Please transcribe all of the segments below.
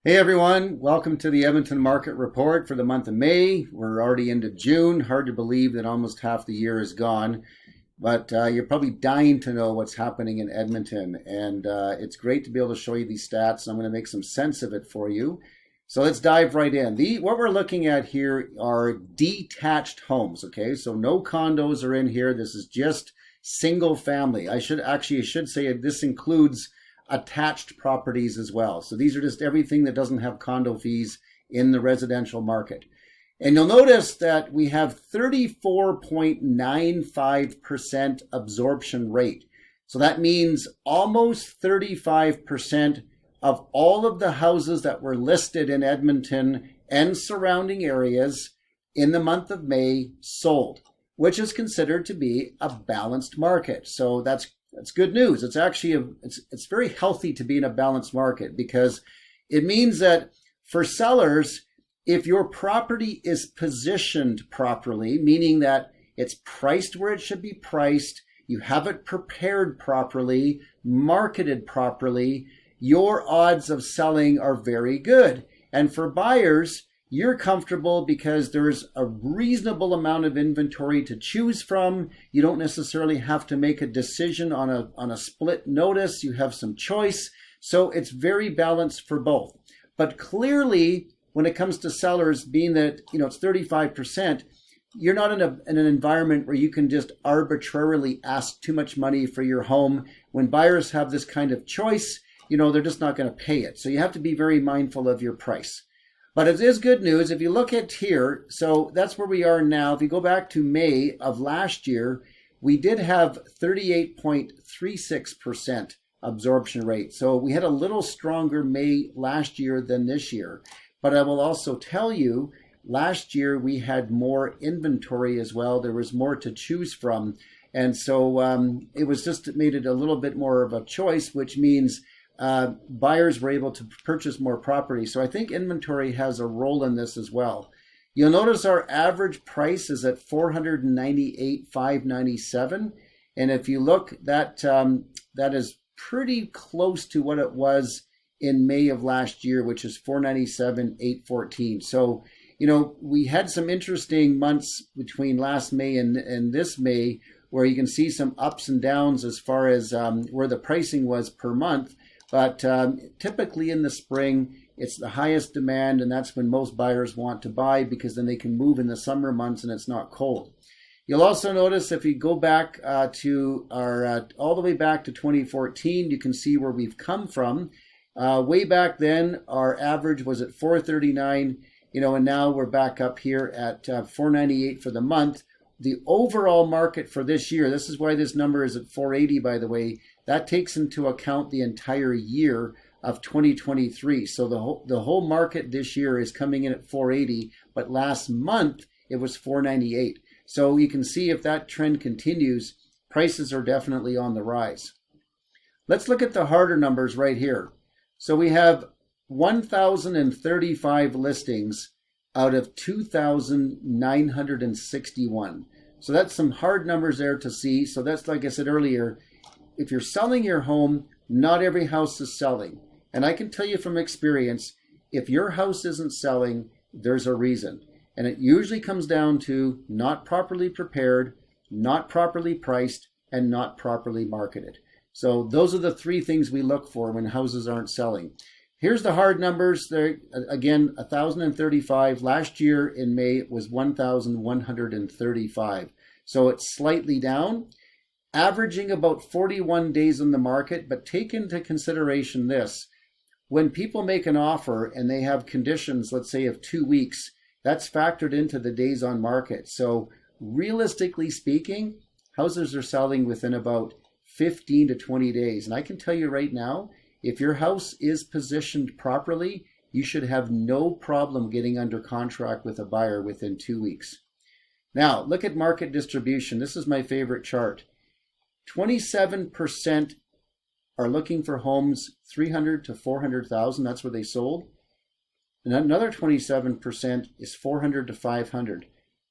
Hey everyone, welcome to the Edmonton Market Report for the month of May. We're already into June. Hard to believe that almost half the year is gone, but you're probably dying to know what's happening in Edmonton, and it's great to be able to show you these stats. I'm going to make some sense of it for you. So let's dive right in. What we're looking at here are detached homes, okay? So no condos are in here. This is just single family. I should say this includes attached properties as well. So these are just everything that doesn't have condo fees in the residential market. And you'll notice that we have 34.95% absorption rate. So that means almost 35% of all of the houses that were listed in Edmonton and surrounding areas in the month of May sold, which is considered to be a balanced market. So that's good news. It's actually it's very healthy to be in a balanced market, because it means that for sellers, if your property is positioned properly, meaning that it's priced where it should be priced, you have it prepared properly, marketed properly, your odds of selling are very good. And for buyers, you're comfortable because there's a reasonable amount of inventory to choose from. You don't necessarily have to make a decision on a split notice. You have some choice. So it's very balanced for both. But clearly, when it comes to sellers, being that it's 35%, you're not in an environment where you can just arbitrarily ask too much money for your home. When buyers have this kind of choice, they're just not going to pay it. So you have to be very mindful of your price. But it is good news. If you look at here, so that's where we are now. If you go back to May of last year, we did have 38.36% absorption rate. So we had a little stronger May last year than this year. But I will also tell you, last year we had more inventory as well. There was more to choose from. And so it made it a little bit more of a choice, which means buyers were able to purchase more property. So I think inventory has a role in this as well. You'll notice our average price is at $498,597. And if you look, that is pretty close to what it was in May of last year, which is $497,814. So, we had some interesting months between last May and this May, where you can see some ups and downs as far as where the pricing was per month. But typically in the spring, it's the highest demand, and that's when most buyers want to buy, because then they can move in the summer months and it's not cold. You'll also notice if you go back to our all the way back to 2014, you can see where we've come from. Way back then, our average was at $439, and now we're back up here at $498 for the month. The overall market for this year, this is why this number is at 480, by the way, that takes into account the entire year of 2023. So the whole market this year is coming in at 480, but last month it was 498. So you can see if that trend continues, prices are definitely on the rise. Let's look at the harder numbers right here. So we have 1,035 listings out of 2,961. So that's some hard numbers there to see. So that's, like I said earlier, if you're selling your home, not every house is selling. And I can tell you from experience, if your house isn't selling, there's a reason. And it usually comes down to not properly prepared, not properly priced, and not properly marketed. So those are the three things we look for when houses aren't selling. Here's the hard numbers. There again, 1,035. Last year in May it was 1,135. So it's slightly down, averaging about 41 days on the market. But take into consideration this: when people make an offer and they have conditions, let's say of 2 weeks, that's factored into the days on market. So realistically speaking, houses are selling within about 15 to 20 days. And I can tell you right now, if your house is positioned properly, you should have no problem getting under contract with a buyer within 2 weeks. Now, look at market distribution. This is my favorite chart. 27% are looking for homes 300 to 400,000. That's where they sold. And another 27% is 400 to 500.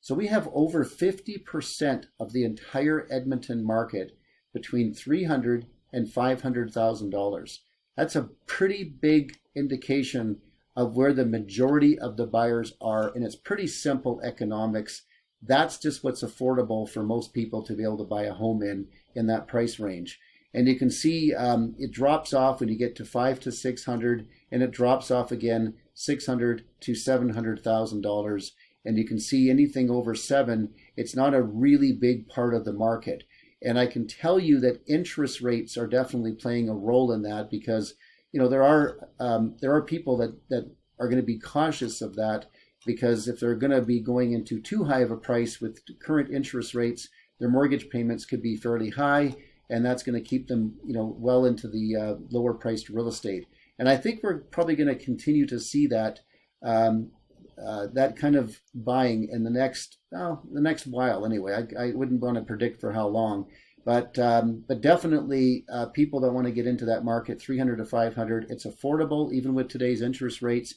So we have over 50% of the entire Edmonton market between $300,000 and $500,000. That's a pretty big indication of where the majority of the buyers are, and it's pretty simple economics. That's just what's affordable for most people to be able to buy a home in that price range. And you can see it drops off when you get to $500,000 to $600,000, and it drops off again $600,000 to $700,000. And you can see anything over $7, it's not a really big part of the market. And I can tell you that interest rates are definitely playing a role in that, because there are people that are going to be cautious of that, because if they're going to be going into too high of a price with current interest rates, their mortgage payments could be fairly high, and that's going to keep them well into the lower priced real estate. And I think we're probably going to continue to see that that kind of buying in the next while anyway. I wouldn't want to predict for how long, but definitely people that want to get into that market, 300 to 500, it's affordable even with today's interest rates.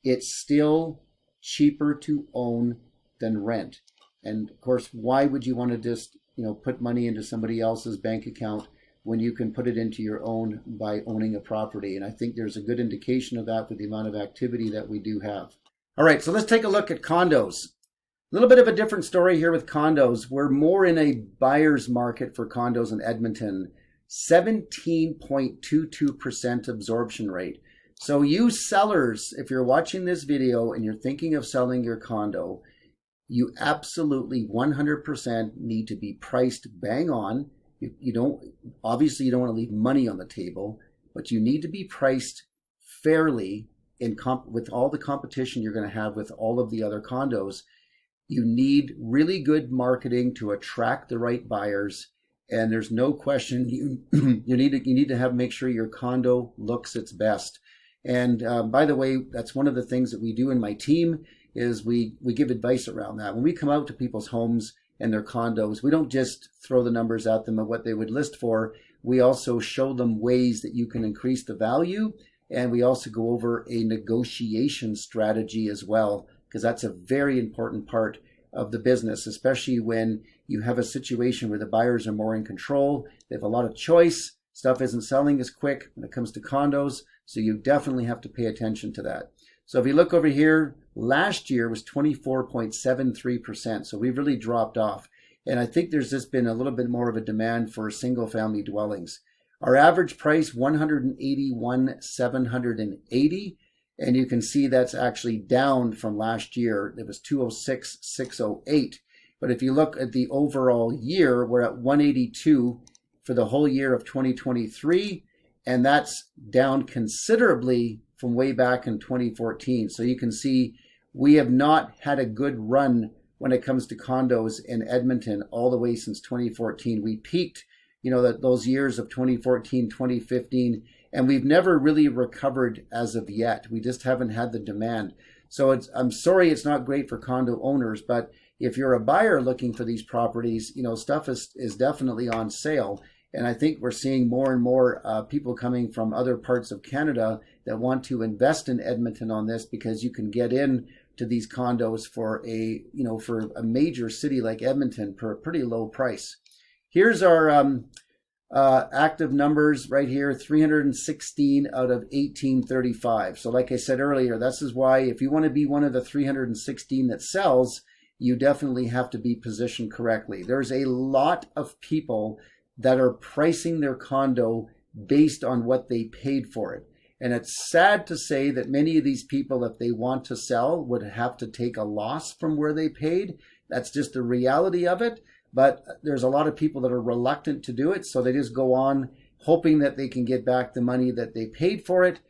It's still cheaper to own than rent. And of course, why would you want to just put money into somebody else's bank account when you can put it into your own by owning a property? And I think there's a good indication of that with the amount of activity that we do have. All right, so let's take a look at condos. A little bit of a different story here with condos. We're more in a buyer's market for condos in Edmonton. 17.22% absorption rate. So you sellers, if you're watching this video and you're thinking of selling your condo, you absolutely 100% need to be priced bang on. Obviously you don't want to leave money on the table, but you need to be priced fairly with all the competition you're going to have with all of the other condos. You need really good marketing to attract the right buyers, and there's no question you need to make sure your condo looks its best. And by the way, that's one of the things that we do in my team is we give advice around that. When we come out to people's homes and their condos, we don't just throw the numbers at them of what they would list for. We also show them ways that you can increase the value, and we also go over a negotiation strategy as well, because that's a very important part of the business, especially when you have a situation where the buyers are more in control. They have a lot of choice. Stuff isn't selling as quick when it comes to condos, so you definitely have to pay attention to that. So if you look over here, last year was 24.73%, so we've really dropped off. And I think there's just been a little bit more of a demand for single family dwellings. Our average price, $181,780, and you can see that's actually down from last year. It was $206,608. But if you look at the overall year, we're at $182 for the whole year of 2023, and that's down considerably from way back in 2014. So you can see we have not had a good run when it comes to condos in Edmonton all the way since 2014. We peaked, those years of 2014, 2015, and we've never really recovered as of yet. We just haven't had the demand. So I'm sorry it's not great for condo owners, but if you're a buyer looking for these properties, stuff is definitely on sale. And I think we're seeing more and more people coming from other parts of Canada that want to invest in Edmonton on this, because you can get in to these condos for a major city like Edmonton for a pretty low price. Here's our active numbers right here, 316 out of 1835. So like I said earlier, this is why if you want to be one of the 316 that sells, you definitely have to be positioned correctly. There's a lot of people that are pricing their condo based on what they paid for it. And it's sad to say that many of these people, if they want to sell, would have to take a loss from where they paid. That's just the reality of it. But there's a lot of people that are reluctant to do it, so they just go on hoping that they can get back the money that they paid for it.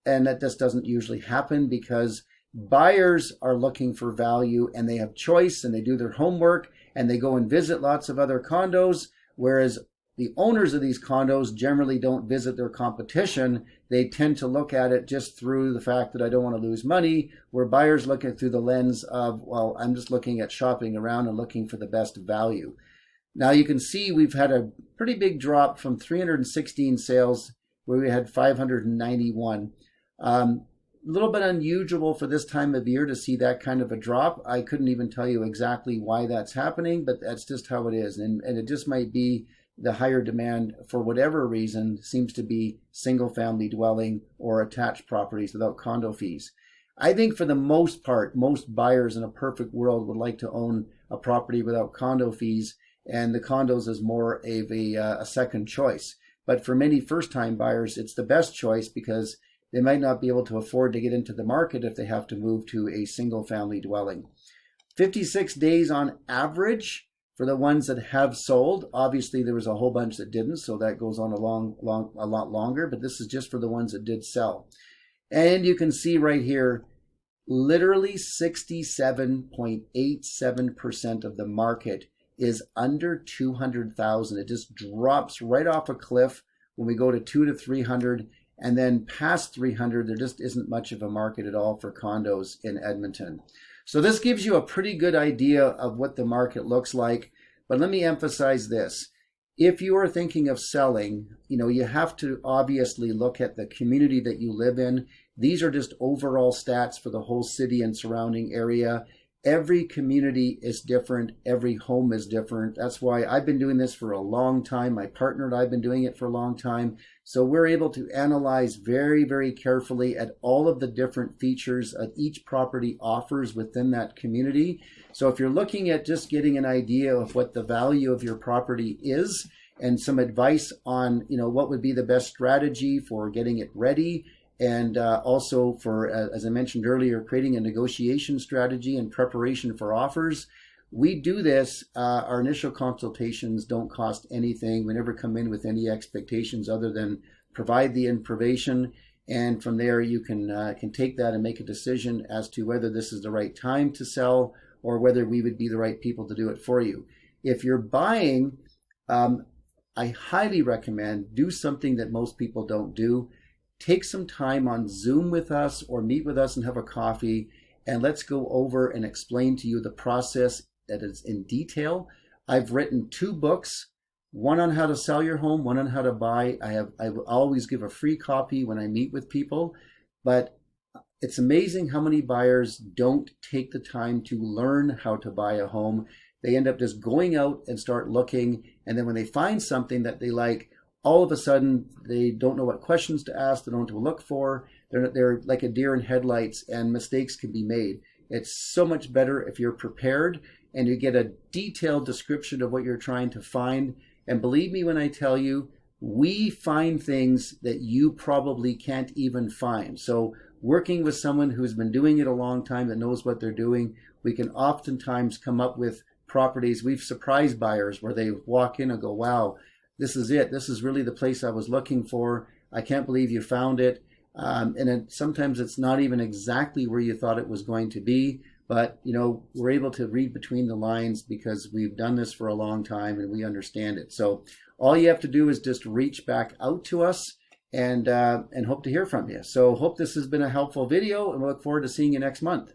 And that just doesn't usually happen, because buyers are looking for value and they have choice and they do their homework and they go and visit lots of other condos, whereas the owners of these condos generally don't visit their competition. They tend to look at it just through the fact that I don't want to lose money, where buyers look at it through the lens of, well, I'm just looking at shopping around and looking for the best value. Now you can see we've had a pretty big drop from 316 sales where we had 591. A little bit unusual for this time of year to see that kind of a drop. I couldn't even tell you exactly why that's happening, but that's just how it is. And it just might be the higher demand, for whatever reason, seems to be single family dwelling or attached properties without condo fees. I think for the most part, most buyers in a perfect world would like to own a property without condo fees, and the condos is more of a second choice. But for many first-time buyers, it's the best choice because they might not be able to afford to get into the market if they have to move to a single-family dwelling. 56 days on average for the ones that have sold. Obviously, there was a whole bunch that didn't, so that goes on a lot longer, but this is just for the ones that did sell. And you can see right here, literally 67.87% of the market is under 200,000. It just drops right off a cliff when we go to 200 to 300, and then past 300, there just isn't much of a market at all for condos in Edmonton. So this gives you a pretty good idea of what the market looks like. But let me emphasize this. If you are thinking of selling, you have to obviously look at the community that you live in. These are just overall stats for the whole city and surrounding area. Every community is different. Every home is different. That's why I've been doing this for a long time. My partner and I have been doing it for a long time. So we're able to analyze very, very carefully at all of the different features that each property offers within that community. So if you're looking at just getting an idea of what the value of your property is and some advice on, what would be the best strategy for getting it ready, and also for, as I mentioned earlier, creating a negotiation strategy and preparation for offers. We do this. Our initial consultations don't cost anything. We never come in with any expectations other than provide the information. And from there, you can take that and make a decision as to whether this is the right time to sell or whether we would be the right people to do it for you. If you're buying, I highly recommend do something that most people don't do. Take some time on Zoom with us or meet with us and have a coffee, and let's go over and explain to you the process that is in detail. I've written 2 books, one on how to sell your home, one on how to buy. I always give a free copy when I meet with people, but it's amazing how many buyers don't take the time to learn how to buy a home. They end up just going out and start looking, and then when they find something that they like, all of a sudden, they don't know what questions to ask. They don't know what to look for. They're like a deer in headlights, and mistakes can be made. It's so much better if you're prepared and you get a detailed description of what you're trying to find. And believe me when I tell you, we find things that you probably can't even find. So working with someone who's been doing it a long time, that knows what they're doing, we can oftentimes come up with properties. We've surprised buyers where they walk in and go, wow, this is it. This is really the place I was looking for. I can't believe you found it. And sometimes it's not even exactly where you thought it was going to be. But, we're able to read between the lines because we've done this for a long time and we understand it. So all you have to do is just reach back out to us and hope to hear from you. So hope this has been a helpful video, and we look forward to seeing you next month.